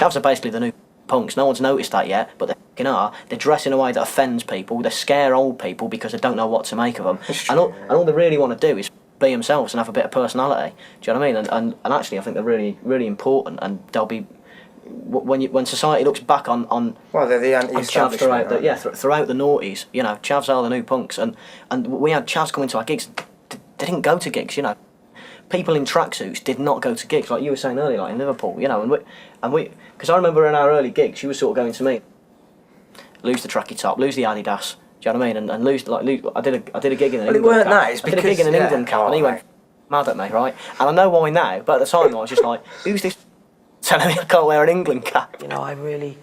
Chavs are basically the new punks. No one's noticed that yet, but they f***ing are. They dress in a way that offends people. They scare old people because they don't know what to make of them. And all they really want to do is be themselves and have a bit of personality. Do you know what I mean? And actually, I think they're really, really important, and they'll be... When society looks back on well, they're the anti-establishment, throughout the noughties, you know, Chavs are the new punks, and we had Chavs coming to our gigs. They didn't go to gigs, you know. People in tracksuits did not go to gigs, like you were saying earlier, like in Liverpool, you know. And we, because I remember in our early gigs, you were sort of going to me, lose the tracky top, lose the Adidas, do you know what I mean, and lose. I did a gig in an England cap. I did a gig in an England cap, and he went mad at me, right? And I know why now, but at the time I was just like, who's this? Telling me I can't wear an England cap. You know, I really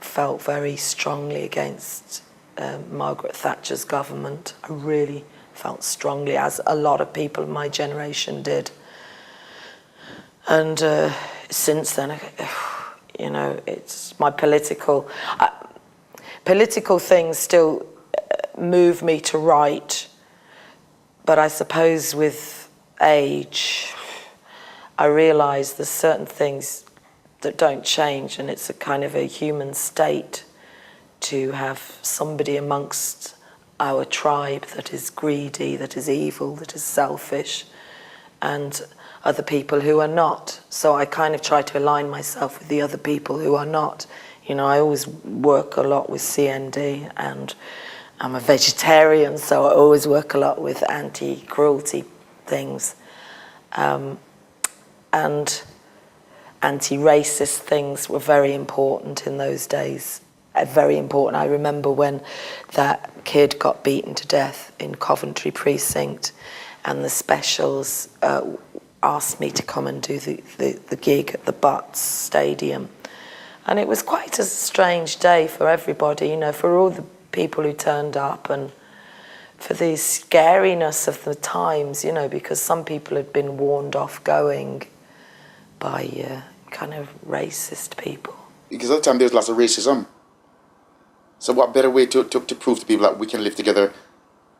felt very strongly against Margaret Thatcher's government. I really felt strongly, as a lot of people of my generation did. And since then, you know, it's my political things still move me to write, but I suppose with age, I realise there's certain things that don't change, and it's a kind of a human state to have somebody amongst our tribe that is greedy, that is evil, that is selfish, and other people who are not. So I kind of try to align myself with the other people who are not. You know, I always work a lot with CND, and I'm a vegetarian, so I always work a lot with anti-cruelty things. And anti-racist things were very important in those days. Very important. I remember when that kid got beaten to death in Coventry precinct, and the specials asked me to come and do the gig at the Butts Stadium. And it was quite a strange day for everybody, you know, for all the people who turned up, and for the scariness of the times, you know, because some people had been warned off going by kind of racist people. Because at the time there's lots of racism. So what better way to prove to people that we can live together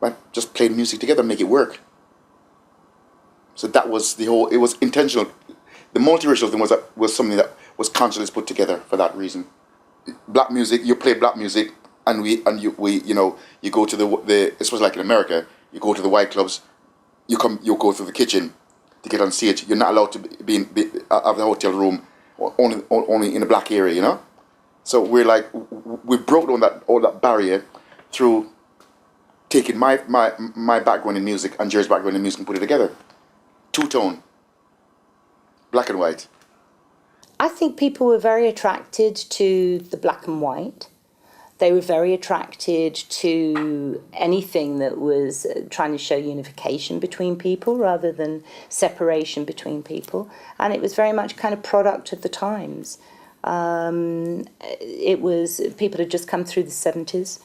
by just playing music together and make it work? So that was it was intentional. The multiracial thing was something that was consciously put together for that reason. Black music, you play black music, and you go to the especially like in America, you go to the white clubs, you go through the kitchen to get on stage. You're not allowed to be out of the hotel room, only in the black area, you know. So we broke down all that barrier through taking my background in music and Jerry's background in music and put it together. Two-tone, black and white. I think people were very attracted to the black and white. They were very attracted to anything that was trying to show unification between people rather than separation between people. And it was very much kind of product of the times. It was, people had just come through the 70s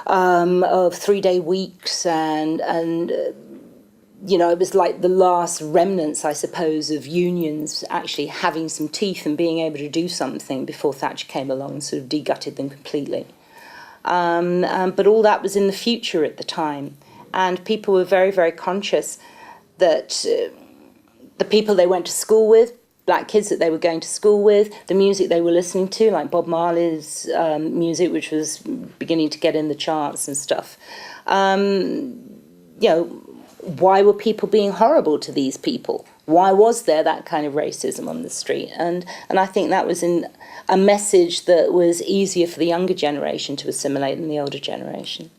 of 3-day weeks, and you know, it was like the last remnants, I suppose, of unions actually having some teeth and being able to do something before Thatcher came along and sort of de-gutted them completely. But all that was in the future at the time, and people were very, very conscious that the people they went to school with, black kids that they were going to school with, the music they were listening to, like Bob Marley's music, which was beginning to get in the charts and stuff. You know, why were people being horrible to these people? Why was there that kind of racism on the street? And I think that was a message that was easier for the younger generation to assimilate than the older generation.